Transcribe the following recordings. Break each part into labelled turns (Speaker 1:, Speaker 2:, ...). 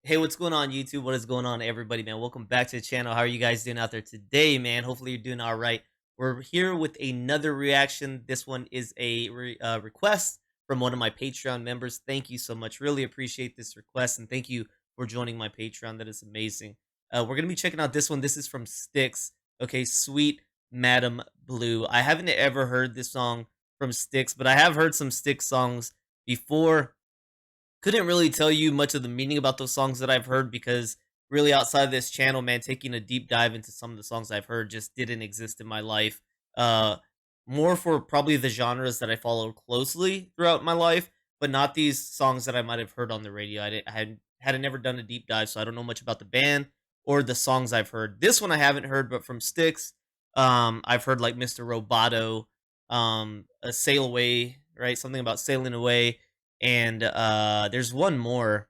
Speaker 1: Hey, what's going on, YouTube? What is going on, everybody, man? Welcome back to the channel. How are you guys doing out there today, man? Hopefully, you're doing all right. We're here with another reaction. This one is a request from one of my Patreon members. Thank you so much. Really appreciate this request, and thank you for joining my Patreon. That is amazing. We're gonna be checking out this one. This is from STYX. Okay, Sweet Madam Blue. I haven't ever heard this song from STYX, but I have heard some STYX songs before. Couldn't really tell you much of the meaning about those songs that I've heard because really outside of this channel, man, taking a deep dive into some of the songs I've heard just didn't exist in my life. Uh, More for probably the genres that I follow closely throughout my life, but not these songs that I might have heard on the radio. I had never done a deep dive, so I don't know much about the band or the songs I've heard. This one I haven't heard, but from STYX, I've heard like Mr. Roboto, a Sail Away, right? Something about sailing away, and there's one more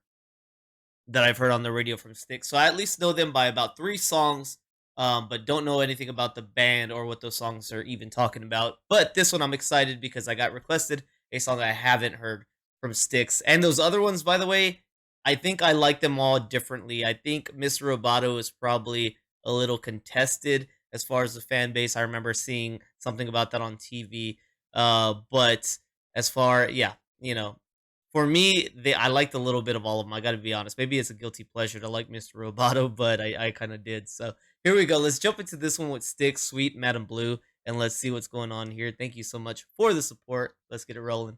Speaker 1: that I've heard on the radio from Styx. So I at least know them by about 3 songs, but don't know anything about the band or what those songs are even talking about. But this one I'm excited because I got requested a song I haven't heard from Styx. And those other ones, by the way, I think I like them all differently. I think Mr. Roboto is probably a little contested as far as the fan base. I remember seeing something about that on TV. But as far, yeah, you know, for me, I liked a little bit of all of them. I got to be honest. Maybe it's a guilty pleasure to like Mr. Roboto, but I kind of did. So here we go. Let's jump into this one with Stick, Sweet, Madam Blue, and let's see what's going on here. Thank you so much for the support. Let's get it rolling.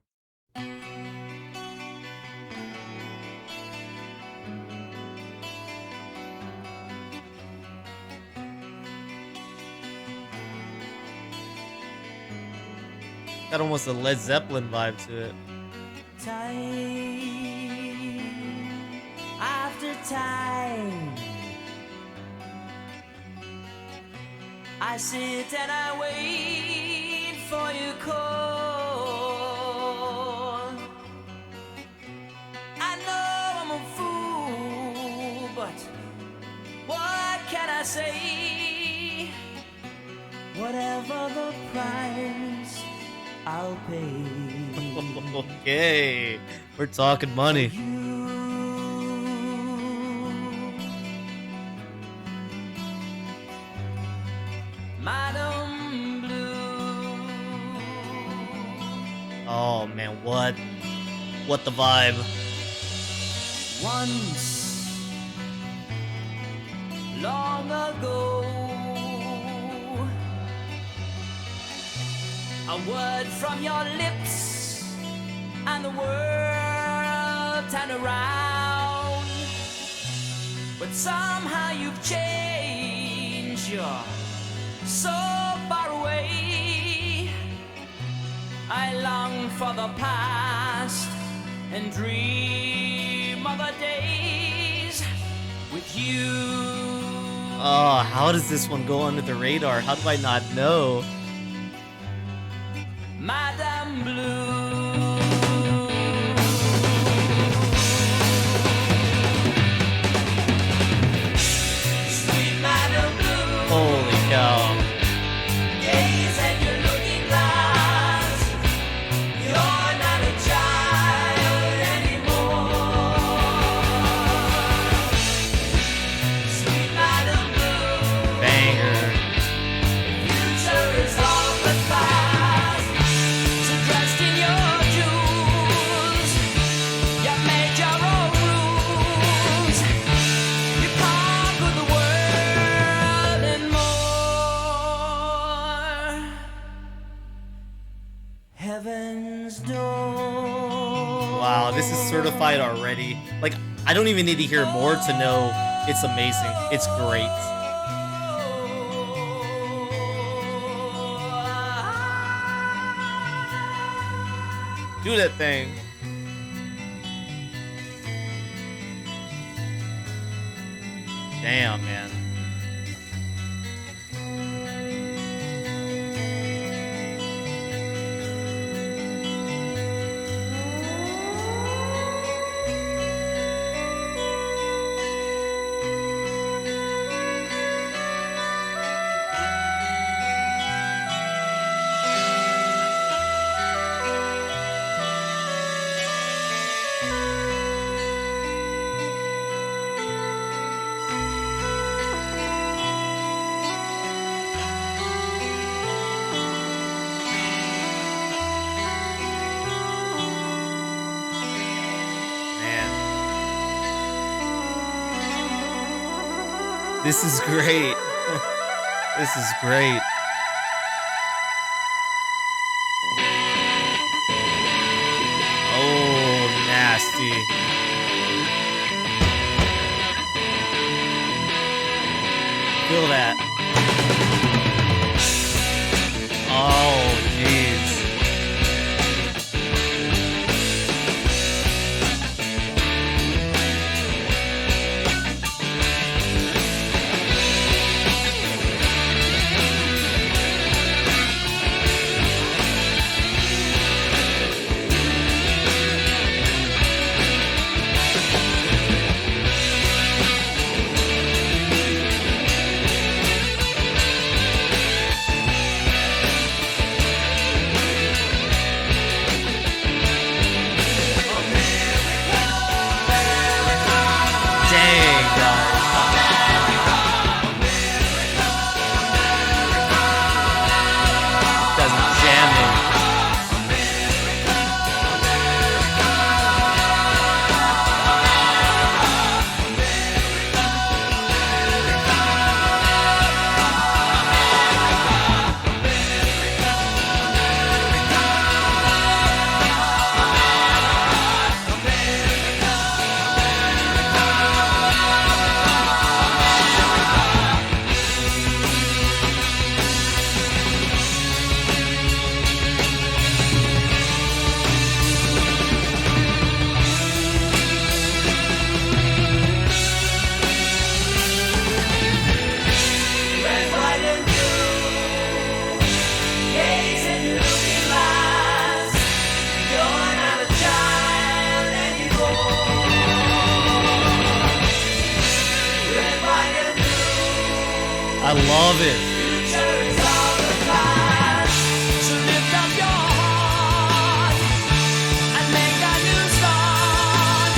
Speaker 1: Got almost a Led Zeppelin vibe to it.
Speaker 2: Time after time, I sit and I wait for your call. I know I'm a fool, but what can I say? Whatever the price, I'll pay.
Speaker 1: Okay, we're talking money.
Speaker 2: Madam Blue.
Speaker 1: Oh man, what the vibe?
Speaker 2: Once, long ago, a word from your lips and the world turned around. But somehow you've changed, you're so far away. I long for the past and dream of the days with you.
Speaker 1: Oh, how does this one go under the radar? How do I not know?
Speaker 2: Madam Blue. Sweet Madam Blue.
Speaker 1: Holy cow.
Speaker 2: Gaze at your looking glass. You're not a child anymore. Sweet Madam Blue.
Speaker 1: Banger.
Speaker 2: Future is all but past. So dressed in your jewels, you made your own rules. You conquered the world and more. Heaven's door.
Speaker 1: Wow, this is certified already. Like, I don't even need to hear more to know it's amazing. It's great. Do that thing. Damn, man. This is great. This is great. Oh, nasty. Feel that. Oh, jeez. Dang, guys. That's jamming.
Speaker 2: Red, white, and blue. Gaze into looking glass. You're not a child anymore. Red, white, and blue.
Speaker 1: I love it.
Speaker 2: Future is all the past. So lift up your heart and make a new start.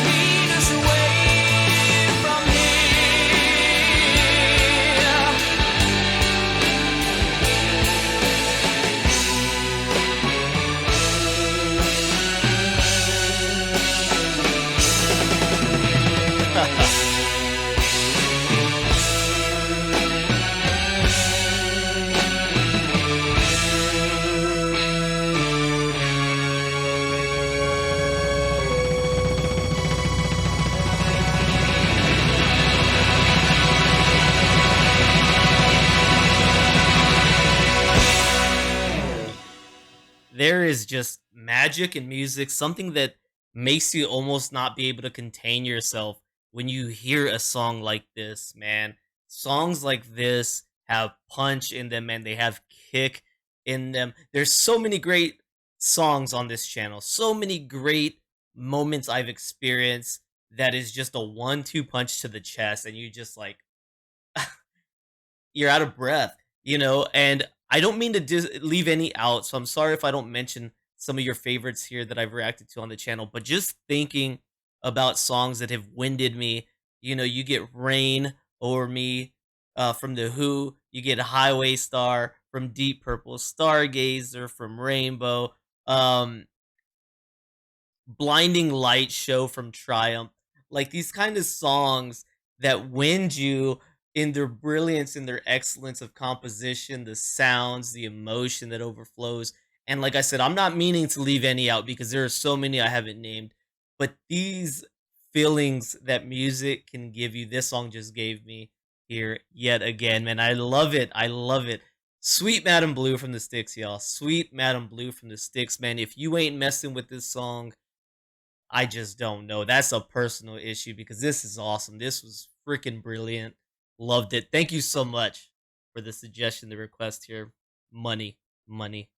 Speaker 2: Lead us away from here.
Speaker 1: There is just magic in music, something that makes you almost not be able to contain yourself when you hear a song like this, man. Songs like this have punch in them and they have kick in them. There's so many great songs on this channel, so many great moments I've experienced that is just a 1-2 punch to the chest, and you just like you're out of breath, and I don't mean to leave any out, so I'm sorry if I don't mention some of your favorites here that I've reacted to on the channel, but just thinking about songs that have winded me, you get Rain Over Me from The Who, you get Highway Star from Deep Purple, Stargazer from Rainbow, um, Blinding Light Show from Triumph. Like these kind of songs that wind you in their brilliance, in their excellence of composition, the sounds, the emotion that overflows. And like I said, I'm not meaning to leave any out because there are so many I haven't named. But these feelings that music can give you, this song just gave me here yet again, man. I love it. I love it. Sweet Madam Blue from the Sticks, y'all. Sweet Madam Blue from the Sticks, man. If you ain't messing with this song, I just don't know. That's a personal issue because this is awesome. This was freaking brilliant. Loved it. Thank you so much for the suggestion, the request here. Money, money.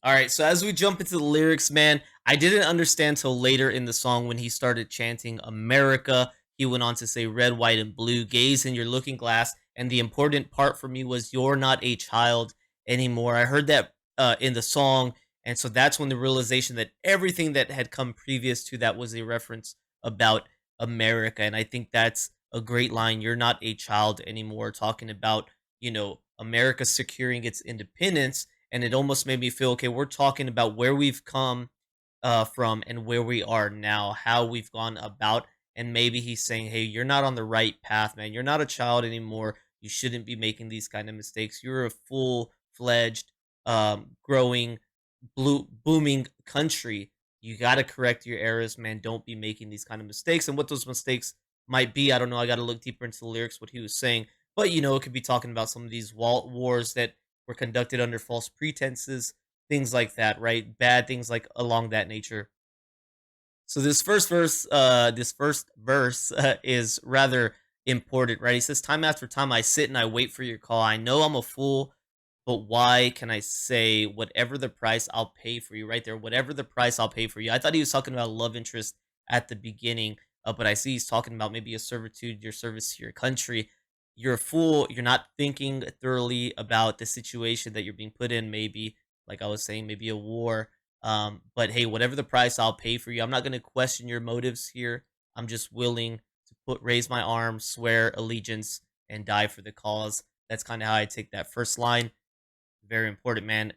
Speaker 1: All right, so as we jump into the lyrics, man, I didn't understand till later in the song when he started chanting America. He went on to say red, white, and blue, gaze in your looking glass. And the important part for me was you're not a child anymore. I heard that in the song. And so that's when the realization that everything that had come previous to that was a reference about America. And I think that's a great line. You're not a child anymore, talking about, America securing its independence, and it almost made me feel okay. We're talking about where we've come from and where we are now, how we've gone about And maybe he's saying, hey, you're not on the right path, man. You're not a child anymore. You shouldn't be making these kind of mistakes. You're a full fledged, growing, booming country. You got to correct your errors, man. Don't be making these kind of mistakes. And what those mistakes might be, I don't know. I got to look deeper into the lyrics, what he was saying. But, it could be talking about some of these wars that were conducted under false pretenses, things like that, right? Bad things like along that nature. So this first verse is rather important, right? He says, "Time after time, I sit and I wait for your call. I know I'm a fool, but why can I say whatever the price I'll pay for you?" Right there, whatever the price I'll pay for you. I thought he was talking about a love interest at the beginning, but I see he's talking about maybe a servitude, your service to your country. You're a fool. You're not thinking thoroughly about the situation that you're being put in. Maybe, like I was saying, maybe a war, but hey, whatever the price, I'll pay for you. I'm not going to question your motives here. I'm just willing to raise my arms, swear allegiance, and die for the cause. That's kind of how I take that first line. Very important, man.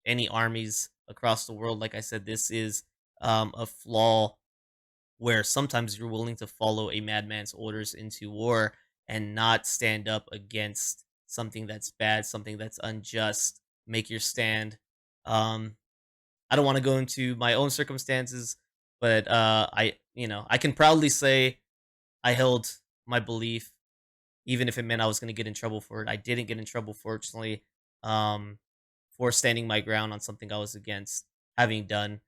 Speaker 1: Any armies across the world, like I said, this is a flaw where sometimes you're willing to follow a madman's orders into war and not stand up against something that's bad, something that's unjust. Make your stand. Um, I don't want to go into my own circumstances, but I can proudly say I held my belief, even if it meant I was going to get in trouble for it. I didn't get in trouble, fortunately, um, for standing my ground on something I was against having done.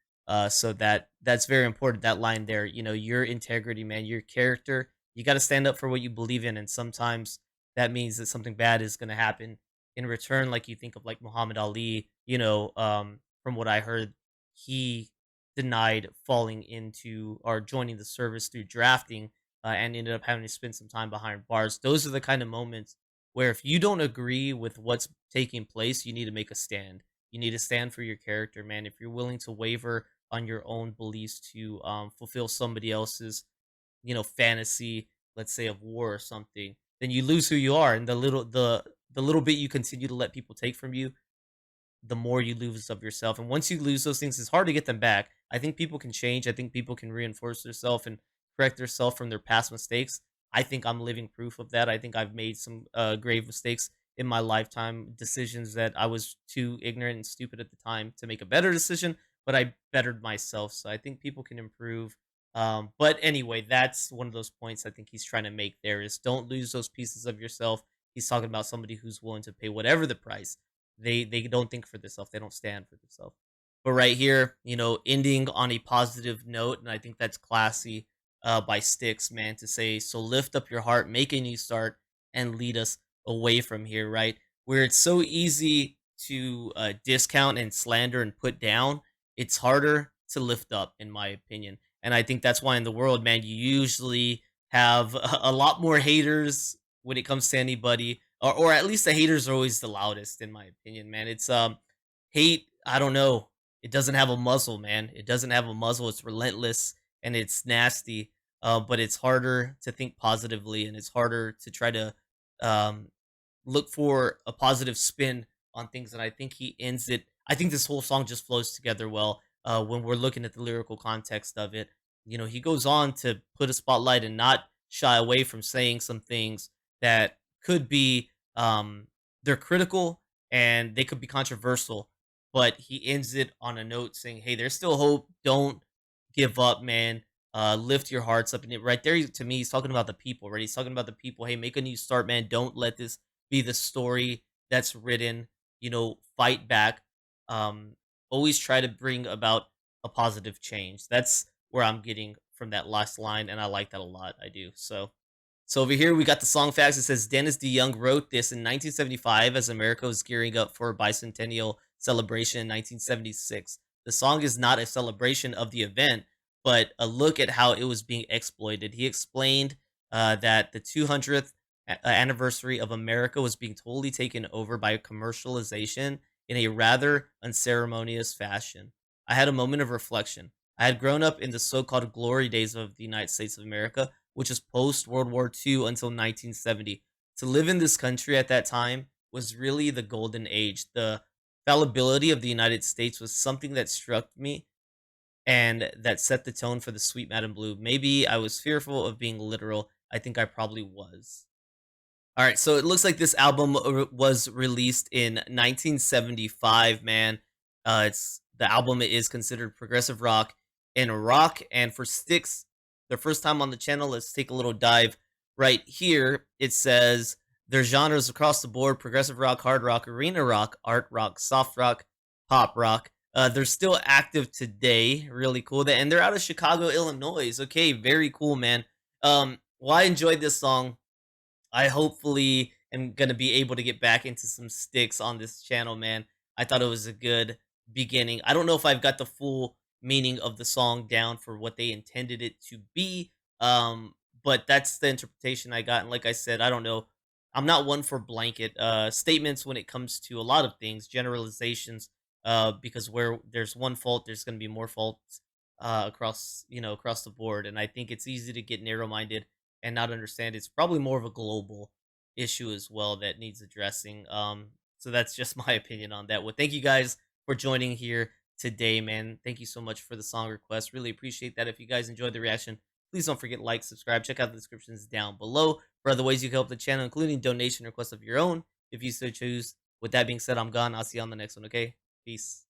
Speaker 1: So that's very important. That line there, your integrity, man, your character. You got to stand up for what you believe in, and sometimes that means that something bad is going to happen in return. Like you think of like Muhammad Ali, from what I heard, he denied falling into or joining the service through drafting, and ended up having to spend some time behind bars. Those are the kind of moments where if you don't agree with what's taking place, you need to make a stand. You need to stand for your character, man. If you're willing to waver on your own beliefs to fulfill somebody else's, fantasy, let's say of war or something, then you lose who you are, and the little bit you continue to let people take from you, the more you lose of yourself. And once you lose those things, it's hard to get them back. I think people can change. I think people can reinforce themselves and correct themselves from their past mistakes. I think I'm living proof of that. I think I've made some grave mistakes in my lifetime, decisions that I was too ignorant and stupid at the time to make a better decision, but I bettered myself. So I think people can improve. But anyway, that's one of those points I think he's trying to make there is don't lose those pieces of yourself. He's talking about somebody who's willing to pay whatever the price. They don't think for themselves. They don't stand for themselves. But right here, ending on a positive note, and I think that's classy by STYX, man, to say, so lift up your heart, make a new start, and lead us away from here, right? Where it's so easy to discount and slander and put down, it's harder to lift up, in my opinion. And I think that's why in the world, man, you usually have a lot more haters when it comes to anybody, or at least the haters are always the loudest, in my opinion, man. It's hate. I don't know. It doesn't have a muzzle, man. It doesn't have a muzzle. It's relentless and it's nasty. But it's harder to think positively, and it's harder to try to um, look for a positive spin on things. And I think he ends it. I think this whole song just flows together well when we're looking at the lyrical context of it. He goes on to put a spotlight and not shy away from saying some things that could be they're critical and they could be controversial, but he ends it on a note saying, "Hey, there's still hope. Don't give up, man. Lift your hearts up." And it right there, to me, he's talking about the people, right? He's talking about the people. Hey, make a new start, man. Don't let this be the story that's written. Fight back. Always try to bring about a positive change. That's where I'm getting from that last line, and I like that a lot. I do. So over here we got the song facts. It says Dennis DeYoung wrote this in 1975 as America was gearing up for a bicentennial celebration in 1976. The song is not a celebration of the event, but a look at how it was being exploited. He explained that the 200th anniversary of America was being totally taken over by commercialization in a rather unceremonious fashion. I had a moment of reflection. I had grown up in the so called glory days of the United States of America, which is post World War II until 1970. To live in this country at that time was really the golden age. The fallibility of the United States was something that struck me and that set the tone for the Sweet Madam Blue. Maybe I was fearful of being literal. I think I probably was. All right, so it looks like this album was released in 1975. Man, it's the album is considered progressive rock and rock. And for STYX, the first time on the channel, let's take a little dive right here. It says there's genres across the board: progressive rock, hard rock, arena rock, art rock, soft rock, pop rock. They're still active today. Really cool. And they're out of Chicago, Illinois. Okay, very cool, man. Well, I enjoyed this song. I hopefully am gonna be able to get back into some sticks on this channel, man. I thought it was a good beginning. I don't know if I've got the full meaning of the song down for what they intended it to be, but that's the interpretation I got. And like I said, I don't know. I'm not one for blanket statements when it comes to a lot of things, generalizations, because where there's one fault, there's going to be more faults across across the board. And I think it's easy to get narrow-minded and not understand it's probably more of a global issue as well that needs addressing. So that's just my opinion on that. Well, thank you guys for joining here today, man. Thank you so much for the song request. Really appreciate that. If you guys enjoyed the reaction, please don't forget like, subscribe, check out the descriptions down below for other ways you can help the channel, including donation requests of your own if you so choose. With that being said, I'm gone. I'll see you on the next one. Okay, peace.